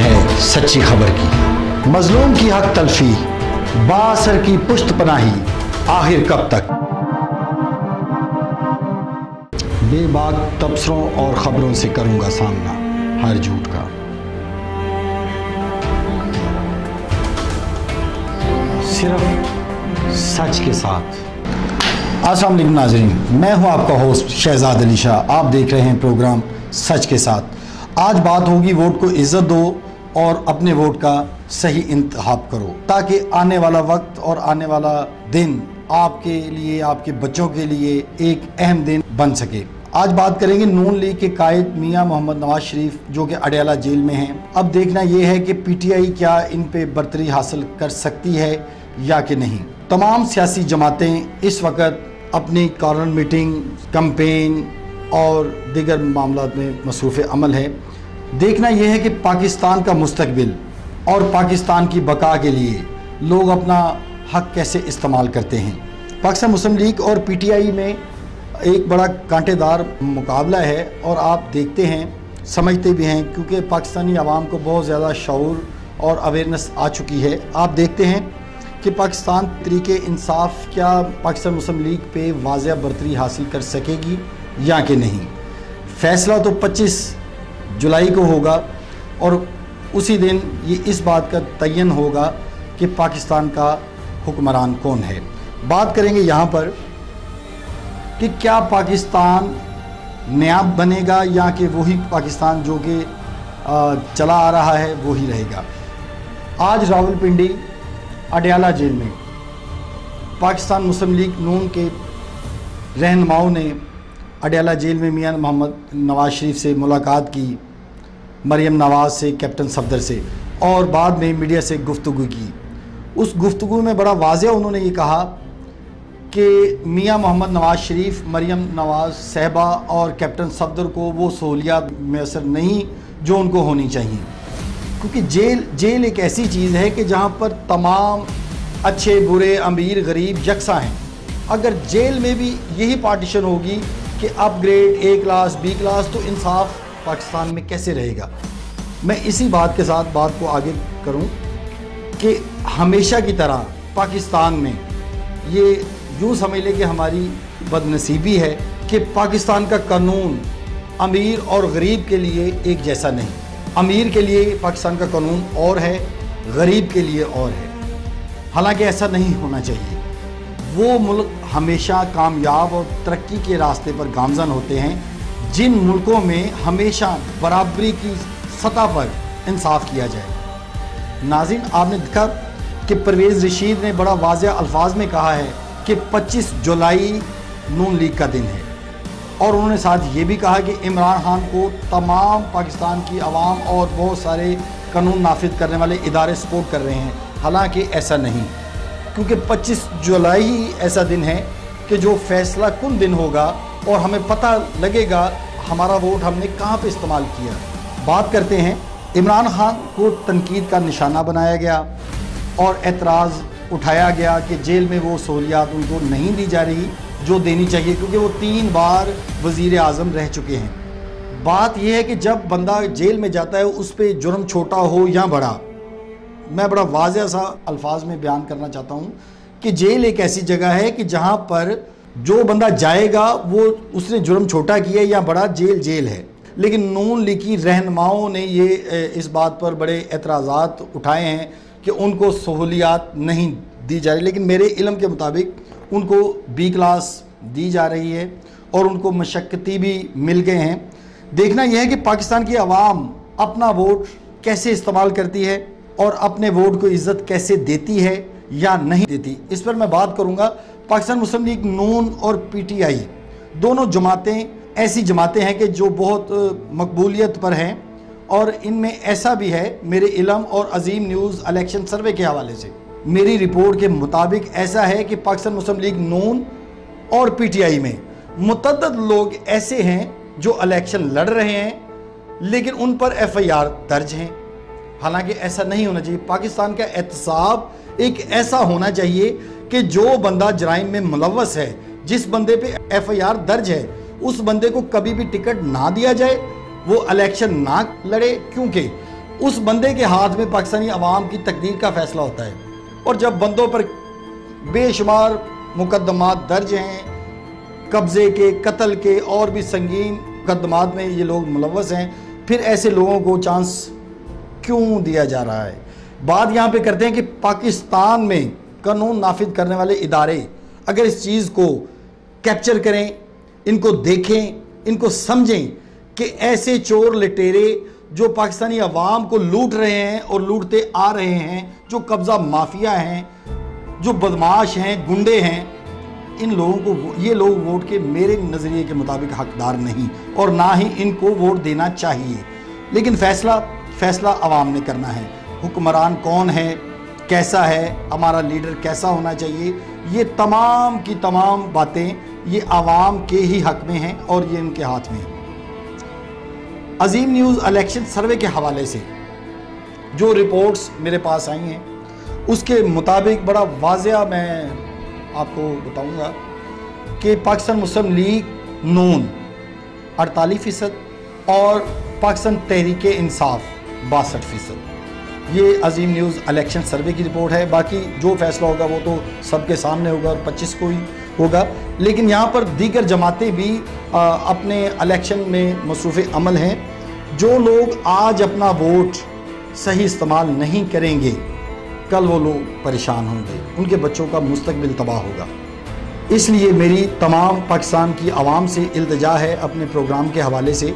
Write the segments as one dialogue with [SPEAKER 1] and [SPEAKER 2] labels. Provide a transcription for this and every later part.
[SPEAKER 1] है सच्ची खबर की। मजलूम की हक तलफी, बासर की पुश्त पनाही, आखिर कब तक। बेबाक तबसरों और खबरों से करूंगा सामना हर झूठ का। सिर्फ सच के साथ। अस्सलाम वालेकुम नाज़रीन, मैं हूं आपका होस्ट शहजाद अली शाह। आप देख रहे हैं प्रोग्राम सच के साथ। आज बात होगी वोट को इज्जत दो और अपने वोट का सही इंतखाब करो, ताकि आने वाला वक्त और आने वाला दिन आपके लिए, आपके बच्चों के लिए एक अहम दिन बन सके। आज बात करेंगे नून लीग के कायद मियां मोहम्मद नवाज शरीफ, जो कि अडयाला जेल में हैं। अब देखना यह है कि पीटीआई क्या इन पे बरतरी हासिल कर सकती है या कि नहीं। तमाम सियासी जमातें इस वक्त अपनी कॉर्नर मीटिंग, कैंपेन और दीगर मामलात में मसरूफ़ अमल है। देखना यह है कि पाकिस्तान का मुस्तकबिल और पाकिस्तान की बका के लिए लोग अपना हक कैसे इस्तेमाल करते हैं। पाकिस्तान मुस्लिम लीग और पीटीआई में एक बड़ा कांटेदार मुकाबला है और आप देखते हैं, समझते भी हैं, क्योंकि पाकिस्तानी आवाम को बहुत ज़्यादा शऊर और अवेयरनेस आ चुकी है। आप देखते हैं कि पाकिस्तान तरीके इंसाफ क्या पाकिस्तान मुस्लिम लीग पे वाज़ेह बरतरी हासिल कर सकेगी या कि नहीं। फ़ैसला तो 25 जुलाई को होगा और उसी दिन ये इस बात का तयन होगा कि पाकिस्तान का हुक्मरान कौन है। बात करेंगे यहाँ पर कि क्या पाकिस्तान नायाब बनेगा या कि वही पाकिस्तान जो कि चला आ रहा है वही रहेगा। आज रावलपिंडी अडयाला जेल में पाकिस्तान मुस्लिम लीग नून के रहनुमाओं ने अडयाला जेल में मियां मोहम्मद नवाज शरीफ से मुलाकात की, मरियम नवाज से, कैप्टन सफदर से, और बाद में मीडिया से गुफ्तगू की। उस गुफ्तगू में बड़ा वाज़ेह उन्होंने ये कहा कि मियां मोहम्मद नवाज शरीफ, मरियम नवाज साहबा और कैप्टन सफदर को वो सहूलियात मैसर नहीं जो उनको होनी चाहिए, क्योंकि जेल एक ऐसी चीज़ है कि जहाँ पर तमाम अच्छे बुरे, अमीर गरीब यकसा हैं। अगर जेल में भी यही पार्टीशन होगी कि upgrade A class B class, तो इंसाफ पाकिस्तान में कैसे रहेगा। मैं इसी बात के साथ बात को आगे करूं कि हमेशा की तरह पाकिस्तान में ये यूँ समझ लें कि हमारी बदनसीबी है कि पाकिस्तान का कानून अमीर और गरीब के लिए एक जैसा नहीं। अमीर के लिए पाकिस्तान का कानून और है, गरीब के लिए और है। हालांकि ऐसा नहीं होना चाहिए। वो मुल्क हमेशा कामयाब और तरक्की के रास्ते पर गामजन होते हैं जिन मुल्कों में हमेशा बराबरी की सतह पर इंसाफ किया जाए। नाज़रीन, आपने देखा कि परवेज़ रशीद ने बड़ा वाज़ेह अल्फाज में कहा है कि 25 जुलाई नून लीग का दिन है, और उन्होंने साथ ये भी कहा कि इमरान खान को तमाम पाकिस्तान की आवाम और बहुत सारे कानून नाफिज करने वाले इदारे सपोर्ट कर रहे हैं। हालांकि ऐसा नहीं, क्योंकि 25 जुलाई ही ऐसा दिन है कि जो फैसला कुन दिन होगा और हमें पता लगेगा हमारा वोट हमने कहाँ पे इस्तेमाल किया। बात करते हैं, इमरान खान को तनकीद का निशाना बनाया गया और एतराज़ उठाया गया कि जेल में वो सहूलियात उनको नहीं दी जा रही जो देनी चाहिए, क्योंकि वो 3 बार वज़ीर आज़म रह चुके हैं। बात यह है कि जब बंदा जेल में जाता है उस पर जुर्म छोटा हो या बड़ा, मैं बड़ा वाज़ेह सा अल्फाज में बयान करना चाहता हूँ कि जेल एक ऐसी जगह है कि जहाँ पर जो बंदा जाएगा वो उसने जुर्म छोटा किया या बड़ा, जेल है। लेकिन नून लीग की रहनुमाओं ने ये इस बात पर बड़े एतराज़ात उठाए हैं कि उनको सहूलियात नहीं दी जा रही, लेकिन मेरे इल्म के मुताबिक उनको B क्लास दी जा रही है और उनको मशक्क़ती भी मिल गए हैं। देखना यह है कि पाकिस्तान की आवाम अपना वोट कैसे इस्तेमाल करती है और अपने वोट को इज़्ज़त कैसे देती है या नहीं देती। इस पर मैं बात करूंगा। पाकिस्तान मुस्लिम लीग नून और पीटीआई दोनों जमातें ऐसी जमातें हैं कि जो बहुत मकबूलियत पर हैं, और इनमें ऐसा भी है, मेरे इल्म और अजीम न्यूज़ इलेक्शन सर्वे के हवाले से मेरी रिपोर्ट के मुताबिक ऐसा है कि पाकिस्तान मुस्लिम लीग नून और पीटीआई में मुतअद्दिद लोग ऐसे हैं जो इलेक्शन लड़ रहे हैं लेकिन उन पर FIR दर्ज हैं। हालांकि ऐसा नहीं होना चाहिए। पाकिस्तान का एहतसाब एक ऐसा होना चाहिए कि जो बंदा जराइम में मुलव्वस है, जिस बंदे पे FIR दर्ज है, उस बंदे को कभी भी टिकट ना दिया जाए, वो इलेक्शन ना लड़े, क्योंकि उस बंदे के हाथ में पाकिस्तानी अवाम की तकदीर का फैसला होता है। और जब बंदों पर बेशुमार मुकदमात दर्ज हैं, कब्ज़े के, कत्ल के और भी संगीन मुकदमात में ये लोग मुलव्वस हैं, फिर ऐसे लोगों को चांस क्यों दिया जा रहा है? बात यहाँ पे करते हैं कि पाकिस्तान में कानून नाफिज करने वाले इदारे अगर इस चीज़ को कैप्चर करें, इनको देखें, इनको समझें कि ऐसे चोर लटेरे जो पाकिस्तानी अवाम को लूट रहे हैं और लूटते आ रहे हैं, जो कब्ज़ा माफिया हैं, जो बदमाश हैं, गुंडे हैं, इन लोगों को, ये लोग वोट के मेरे नज़रिए के मुताबिक हकदार नहीं और ना ही इनको वोट देना चाहिए। लेकिन फैसला अवाम ने करना है। हुक्मरान कौन है, कैसा है, हमारा लीडर कैसा होना चाहिए, ये तमाम की तमाम बातें ये अवाम के ही हक में हैं और ये इनके हाथ में है। अजीम न्यूज़ इलेक्शन सर्वे के हवाले से जो रिपोर्ट्स मेरे पास आई हैं उसके मुताबिक बड़ा वाज़िया मैं आपको बताऊंगा कि पाकिस्तान मुस्लिम लीग नून 48% और पाकिस्तान तहरीक इंसाफ 62%। ये अजीम न्यूज़ इलेक्शन सर्वे की रिपोर्ट है। बाकी जो फैसला होगा वो तो सबके सामने होगा और 25 को ही होगा। लेकिन यहाँ पर दीगर जमातें भी अपने इलेक्शन में मसरूफ़ अमल हैं। जो लोग आज अपना वोट सही इस्तेमाल नहीं करेंगे, कल वो लोग परेशान होंगे, उनके बच्चों का मुस्तकबिल तबाह होगा। इसलिए मेरी तमाम पाकिस्तान की आवाम से इल्तिजा है अपने प्रोग्राम के हवाले से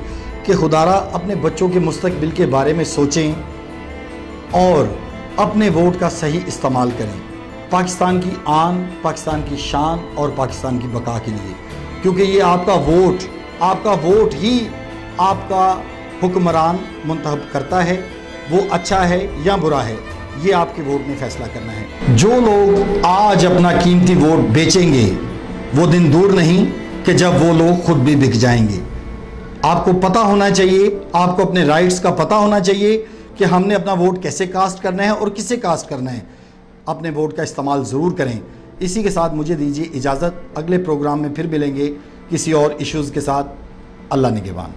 [SPEAKER 1] कि खुदारा अपने बच्चों के मुस्तकबिल के बारे में सोचें और अपने वोट का सही इस्तेमाल करें, पाकिस्तान की आन, पाकिस्तान की शान और पाकिस्तान की बका के लिए। क्योंकि ये आपका वोट ही आपका हुक्मरान मुंतखब करता है, वो अच्छा है या बुरा है, ये आपके वोट में फैसला करना है। जो लोग आज अपना कीमती वोट बेचेंगे, वो दिन दूर नहीं कि जब वो लोग खुद भी बिक जाएंगे। आपको पता होना चाहिए, आपको अपने राइट्स का पता होना चाहिए कि हमने अपना वोट कैसे कास्ट करना है और किसे कास्ट करना है। अपने वोट का इस्तेमाल ज़रूर करें। इसी के साथ मुझे दीजिए इजाज़त। अगले प्रोग्राम में फिर मिलेंगे किसी और इश्यूज़ के साथ। अल्लाह निगहबान।